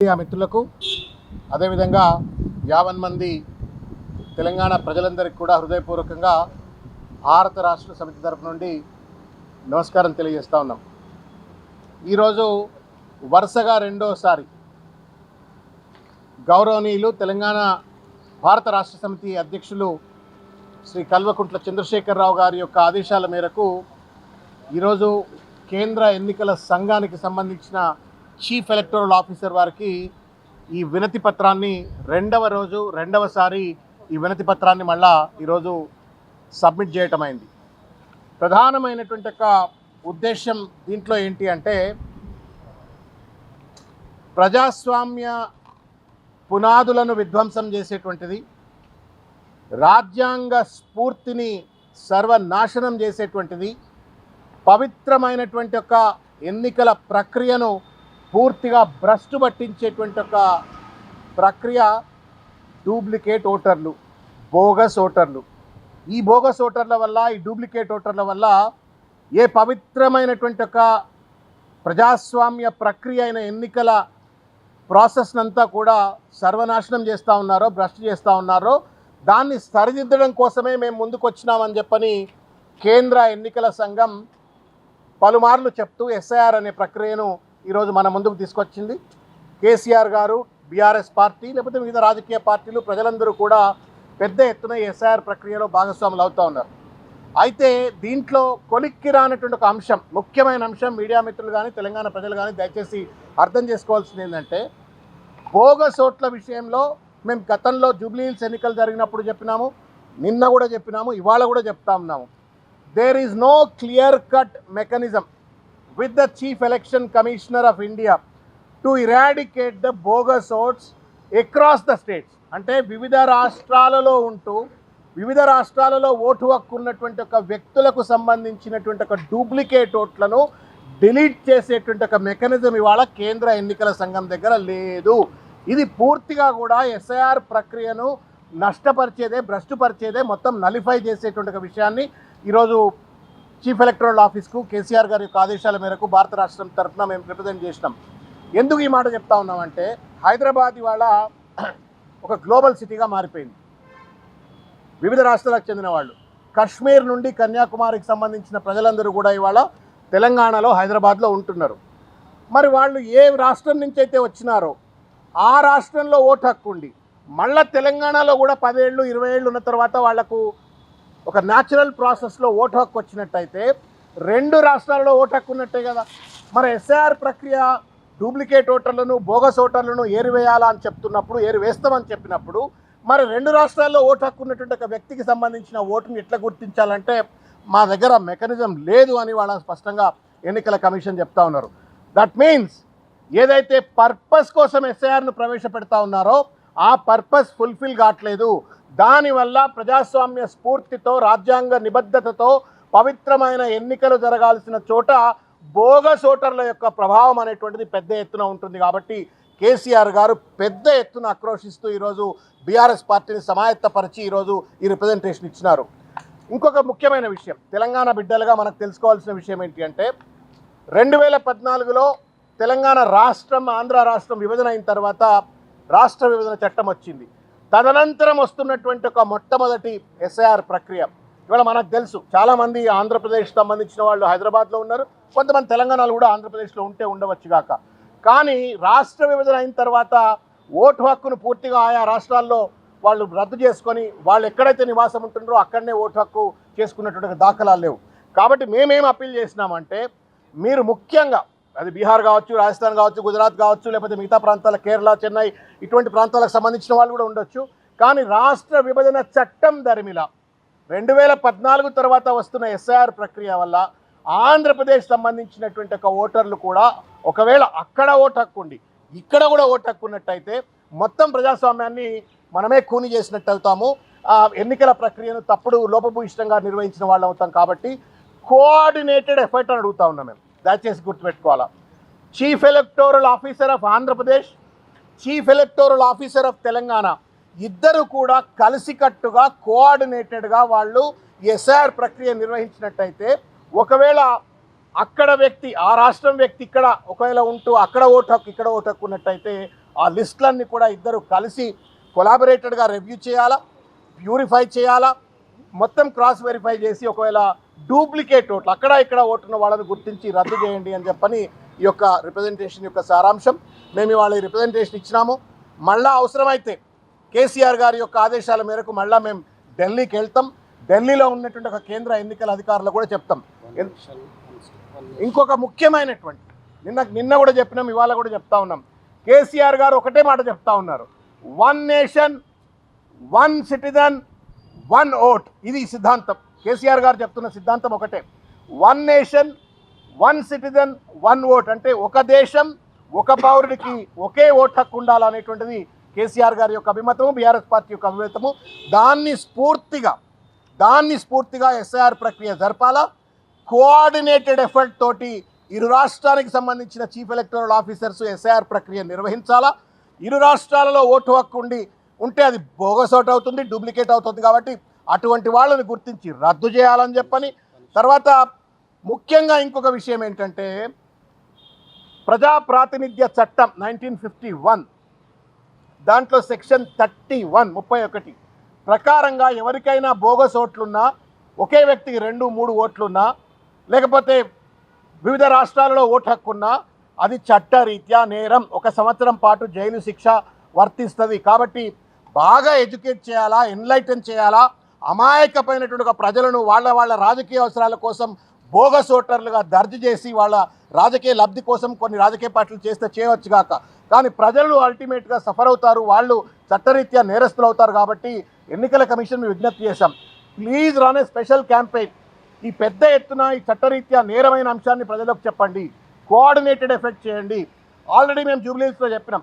Media మిత్రులకు అదేవిధంగా 50 మంది తెలంగాణ ప్రజలందరికీ కూడా హృదయపూర్వకంగా భారత రాష్ట్ర సమితి తరపు నుండి నమస్కారం తెలియజేస్తా ఉన్నాం. ఈరోజు వరుసగా రెండోసారి గౌరవనీయులు తెలంగాణ భారత రాష్ట్ర సమితి అధ్యక్షులు శ్రీ కల్వకుంట్ల చంద్రశేఖరరావు గారి యొక్క ఆదేశాల మేరకు ఈరోజు కేంద్ర ఎన్నికల సంఘానికి సంబంధించిన చీఫ్ ఎలక్టోరల్ ఆఫీసర్ వారికి ఈ వినతి పత్రాన్ని రెండవసారి ఈ వినతి పత్రాన్ని మళ్ళా ఈరోజు సబ్మిట్ చేయటమైంది. ప్రధానమైనటువంటి ఒక ఉద్దేశం దీంట్లో ఏంటి అంటే, ప్రజాస్వామ్య పునాదులను విధ్వంసం చేసేటువంటిది, రాజ్యాంగ స్ఫూర్తిని సర్వనాశనం చేసేటువంటిది, పవిత్రమైనటువంటి ఒక ఎన్నికల ప్రక్రియను పూర్తిగా భ్రష్టు పట్టించేటువంటి ఒక ప్రక్రియ డూప్లికేట్ ఓటర్లు, బోగస్ ఓటర్లు. ఈ బోగస్ ఓటర్ల వల్ల, ఈ డూప్లికేట్ ఓటర్ల వల్ల ఏ పవిత్రమైనటువంటి ఒక ప్రజాస్వామ్య ప్రక్రియ అయిన ఎన్నికల ప్రాసెస్నంతా కూడా సర్వనాశనం చేస్తూ ఉన్నారో, భ్రష్టు చేస్తూ ఉన్నారో, దాన్ని సరిదిద్దడం కోసమే మేము ముందుకు వచ్చినామని చెప్పని కేంద్ర ఎన్నికల సంఘం పలుమార్లు చెప్తూ ఎస్ఐఆర్ అనే ప్రక్రియను ఈరోజు మన ముందుకు తీసుకొచ్చింది. కేసీఆర్ గారు, బీఆర్ఎస్ పార్టీ, లేకపోతే వివిధ రాజకీయ పార్టీలు, ప్రజలందరూ కూడా పెద్ద ఎత్తున ఎస్ఐఆర్ ప్రక్రియలో భాగస్వాములు అవుతూ ఉన్నారు. అయితే దీంట్లో కొలిక్కి రానటువంటి ఒక అంశం, ముఖ్యమైన అంశం, మీడియా మిత్రులు కానీ తెలంగాణ ప్రజలు కానీ దయచేసి అర్థం చేసుకోవాల్సింది ఏంటంటే, బోగస్ ఓట్ల విషయంలో మేము గతంలో జూబ్లీహిల్స్ ఎన్నికలు జరిగినప్పుడు చెప్పినాము, నిన్న కూడా చెప్పినాము, ఇవాళ కూడా చెప్తా ఉన్నాము. There is no clear cut mechanism with the Chief Election Commissioner of India to eradicate the bogus votes across the states. అంటే వివిధ రాష్ట్రాలలో ఉంటూ వివిధ రాష్ట్రాలలో ఓటు హక్కు ఉన్నటువంటి ఒక వ్యక్తులకు సంబంధించినటువంటి ఒక డూప్లికేట్ ఓట్లను డిలీట్ చేసేటువంటి ఒక మెకానిజం ఇవాళ కేంద్ర ఎన్నికల సంఘం దగ్గర లేదు. ఇది పూర్తిగా కూడా ఎస్ఐఆర్ ప్రక్రియను నష్టపరిచేదే, భ్రష్టుపరిచేదే, మొత్తం నలిఫై చేసేటువంటి ఒక విషయాన్ని ఈరోజు చీఫ్ ఎలక్టోరల్ ఆఫీస్కు కేసీఆర్ గారి యొక్క ఆదేశాల మేరకు భారత రాష్ట్రం తరఫున మేము రిప్రజెంట్ చేసినాం. ఎందుకు ఈ మాట చెప్తా ఉన్నామంటే, హైదరాబాద్ ఇవాళ ఒక గ్లోబల్ సిటీగా మారిపోయింది. వివిధ రాష్ట్రాలకు చెందిన వాళ్ళు, కశ్మీర్ నుండి కన్యాకుమారికి సంబంధించిన ప్రజలందరూ కూడా ఇవాళ తెలంగాణలో, హైదరాబాద్లో ఉంటున్నారు. మరి వాళ్ళు ఏ రాష్ట్రం నుంచి అయితే వచ్చినారో ఆ రాష్ట్రంలో ఓటు హక్కు ఉండి, మళ్ళీ తెలంగాణలో కూడా 10 ఏళ్ళు 20 ఏళ్ళు ఉన్న తర్వాత వాళ్లకు ఒక న్యాచురల్ ప్రాసెస్లో ఓటు హక్కు వచ్చినట్టయితే 2 రాష్ట్రాలలో ఓటు హక్కు ఉన్నట్టే కదా. మరి ఎస్ఐఆర్ ప్రక్రియ డూప్లికేట్ ఓటర్లను, బోగస్ ఓటర్లను ఏరివేయాలా అని చెప్తున్నప్పుడు, ఏరివేస్తామని చెప్పినప్పుడు, మరి 2 రాష్ట్రాల్లో ఓటు హక్కు ఉన్నటువంటి ఒక వ్యక్తికి సంబంధించిన ఓటుని ఎట్లా గుర్తించాలంటే, మా దగ్గర మెకానిజం లేదు అని వాళ్ళ స్పష్టంగా ఎన్నికల కమిషన్ చెప్తా ఉన్నారు. దట్ మీన్స్ ఏదైతే పర్పస్ కోసం ఎస్ఐఆర్ను ప్రవేశపెడతా ఉన్నారో ఆ పర్పస్ ఫుల్ఫిల్ కావట్లేదు. దానివల్ల ప్రజాస్వామ్య స్ఫూర్తితో, రాజ్యాంగ నిబద్ధతతో పవిత్రమైన ఎన్నికలు జరగాల్సిన చోట బోగస్ ఓటర్ల యొక్క ప్రభావం అనేటువంటిది పెద్ద ఎత్తున ఉంటుంది. కాబట్టి కేసీఆర్ గారు పెద్ద ఎత్తున ఆక్రోషిస్తూ ఈరోజు బీఆర్ఎస్ పార్టీని సమాయత్తపరిచి ఈరోజు ఈ రిప్రజెంటేషన్ ఇచ్చినారు. ఇంకొక ముఖ్యమైన విషయం, తెలంగాణ బిడ్డలుగా మనకు తెలుసుకోవాల్సిన విషయం ఏంటి అంటే, 2014లో తెలంగాణ రాష్ట్రం, ఆంధ్ర రాష్ట్రం విభజన అయిన తర్వాత రాష్ట్ర విభజన చట్టం వచ్చింది. తదనంతరం వస్తున్నటువంటి ఒక మొట్టమొదటి ఎస్ఐఆర్ ప్రక్రియ ఇవాళ మనకు తెలుసు. చాలామంది ఆంధ్రప్రదేశ్ సంబంధించిన వాళ్ళు హైదరాబాద్లో ఉన్నారు, కొంతమంది తెలంగాణలో కూడా ఆంధ్రప్రదేశ్లో ఉండవచ్చు కాక. కానీ రాష్ట్ర విభజన అయిన తర్వాత ఓటు హక్కును పూర్తిగా ఆయా రాష్ట్రాల్లో వాళ్ళు రద్దు చేసుకొని, వాళ్ళు ఎక్కడైతే నివాసం ఉంటున్నారో అక్కడనే ఓటు హక్కు చేసుకున్నటువంటి దాఖలాలు లేవు. కాబట్టి మేమేం అప్పీల్ చేసినామంటే, మీరు ముఖ్యంగా అది బీహార్ కావచ్చు, రాజస్థాన్ కావచ్చు, గుజరాత్ కావచ్చు, లేకపోతే మిగతా ప్రాంతాల, కేరళ, చెన్నై, ఇటువంటి ప్రాంతాలకు సంబంధించిన వాళ్ళు కూడా ఉండొచ్చు. కానీ రాష్ట్ర విభజన చట్టం దరిమిలా 2014 తర్వాత వస్తున్న ఎస్ఐఆర్ ప్రక్రియ వల్ల ఆంధ్రప్రదేశ్ సంబంధించినటువంటి ఒక ఓటర్లు కూడా ఒకవేళ అక్కడ ఓటు హక్కు ఉండి ఇక్కడ కూడా ఓటు హక్కు ఉన్నట్టయితే మొత్తం ప్రజాస్వామ్యాన్ని మనమే కూని చేసినట్టు అవుతాము. ఎన్నికల ప్రక్రియను తప్పుడు, లోపభూయిష్టంగా నిర్వహించిన వాళ్ళు అవుతాం. కాబట్టి కోఆర్డినేటెడ్ ఎఫర్ట్ అని అడుగుతా ఉన్నాం మేము. దయచేసి గుర్తుపెట్టుకోవాలా, chief electoral officer of Andhra Pradesh, chief electoral officer of Telangana ఇద్దరు కూడా కలిసికట్టుగా, కోఆర్డినేటెడ్గా వాళ్ళు ఎస్ఐఆర్ ప్రక్రియ నిర్వహించినట్టయితే, ఒకవేళ అక్కడ వ్యక్తి, ఆ రాష్ట్రం వ్యక్తి ఇక్కడ ఒకవేళ ఉంటూ అక్కడ ఓటు హక్కు ఇక్కడ ఓటు హక్కు ఉన్నట్టయితే ఆ లిస్టులన్నీ కూడా ఇద్దరు కలిసి కొలాబరేటెడ్గా రివ్యూ చేయాలా, ప్యూరిఫై చేయాలా, మొత్తం క్రాస్ వెరిఫై చేసి ఒకవేళ డూప్లికేట్ ఓట్లు అక్కడ ఇక్కడ ఓటున్న వాళ్ళని గుర్తించి రద్దు చేయండి అని చెప్పని ఈ యొక్క రిప్రజెంటేషన్ యొక్క సారాంశం. మేము ఇవాళ ఈ రిప్రజెంటేషన్ ఇచ్చినాము. మళ్ళా అవసరమైతే కేసీఆర్ గారి యొక్క ఆదేశాల మేరకు మళ్ళీ మేము ఢిల్లీకి వెళ్తాం. ఢిల్లీలో ఉన్నటువంటి ఒక కేంద్ర ఎన్నికల అధికారులు కూడా చెప్తాం. ఇంకొక ముఖ్యమైనటువంటి నిన్న కూడా చెప్పినాం, ఇవాళ కూడా చెప్తా ఉన్నాం. కేసీఆర్ గారు ఒకటే మాట చెప్తా ఉన్నారు, 1 నేషన్ 1 సిటిజన్ 1 ఓట్. ఇది సిద్ధాంతం. కేసీఆర్ గారు చెప్తున్న సిద్ధాంతం ఒకటే, 1 నేషన్ 1 సిటిజన్ 1 ఓట్. అంటే ఒక దేశం ఒక పౌరుడికి ఒకే ఓటు హక్కు ఉండాలనేటువంటిది కేసీఆర్ గారి యొక్క అభిమతము, బీఆర్ఎస్ పార్టీ యొక్క అభిమతము. దాన్ని స్ఫూర్తిగా ఎస్ఐఆర్ ప్రక్రియ జరపాలా. కోఆర్డినేటెడ్ ఎఫర్ట్ తోటి ఇరు రాష్ట్రానికి సంబంధించిన చీఫ్ ఎలక్టరల్ ఆఫీసర్స్ ఎస్ఐఆర్ ప్రక్రియ నిర్వహించాలా. ఇరు రాష్ట్రాలలో ఓటు హక్కు ఉంటే అది బోగస్ ఓటు అవుతుంది, డూప్లికేట్ అవుతుంది. కాబట్టి అటువంటి వాళ్ళని గుర్తించి రద్దు చేయాలని చెప్పని. తర్వాత ముఖ్యంగా ఇంకొక విషయం ఏంటంటే, ప్రజా ప్రాతినిధ్య చట్టం 1951 దాంట్లో సెక్షన్ 31 ప్రకారంగా ఎవరికైనా బోగస్ ఓట్లున్నా, ఒకే వ్యక్తికి 2-3 ఓట్లున్నా, లేకపోతే వివిధ రాష్ట్రాలలో ఓటు హక్కున్నా అది చట్టరీత్యా నేరం. 1 సంవత్సరం పాటు జైలు శిక్ష వర్తిస్తుంది. కాబట్టి బాగా ఎడ్యుకేట్ చేయాలా, ఎన్లైటన్ చేయాలా. అమాయకమైనటువంటి ఒక ప్రజలను వాళ్ళ రాజకీయ అవసరాల కోసం బోగస్ ఓటర్లుగా దర్జీ చేసి వాళ్ళ రాజకీయ లబ్ధి కోసం కొన్ని రాజకీయ పార్టీలు చేస్తే చేయవచ్చు కాక, కానీ ప్రజలు అల్టిమేట్గా సఫర్ అవుతారు, వాళ్ళు చట్టరీత్యా నేరస్తులు అవుతారు. కాబట్టి ఎన్నికల కమిషన్ విజ్ఞప్తి చేశాం, please run A special campaign. ఈ పెద్ద ఎత్తున ఈ చట్టరీత్యా నేరమైన అంశాన్ని ప్రజలకు చెప్పండి, కోఆర్డినేటెడ్ ఎఫెక్ట్ చేయండి. ఆల్రెడీ మేము జూబ్లీహిల్స్లో చెప్పినాం,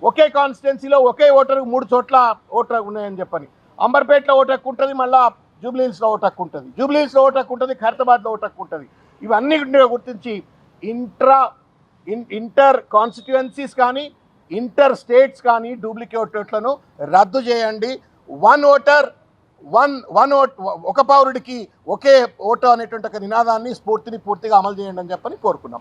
ఒకే కాన్స్టిట్యున్సీలో ఒకే ఓటరు 3 చోట్ల ఓటు ఉన్నాయని చెప్పని. అంబర్పేటలో ఓటు హక్కు ఉంటుంది, మళ్ళీ జూబ్లీహిల్స్లో ఓటు హక్కు ఉంటుంది, జూబ్లీహిల్స్లో ఓటు హక్కు ఉంటుంది, ఖైరతాబాద్లో ఓటు హక్కు ఉంటుంది. ఇవన్నీ గుర్తించి ఇంటర్ కాన్స్టిట్యుయెన్సీస్ కానీ ఇంటర్ స్టేట్స్ కానీ డూప్లికేట్ ఓట్లను రద్దు చేయండి. 1 ఓటర్ 1 ఓట్, ఒక పౌరుడికి ఒకే ఓటు అనేటువంటి ఒక నినాదాన్ని, స్ఫూర్తిని పూర్తిగా అమలు చేయండి అని చెప్పని కోరుకున్నాం.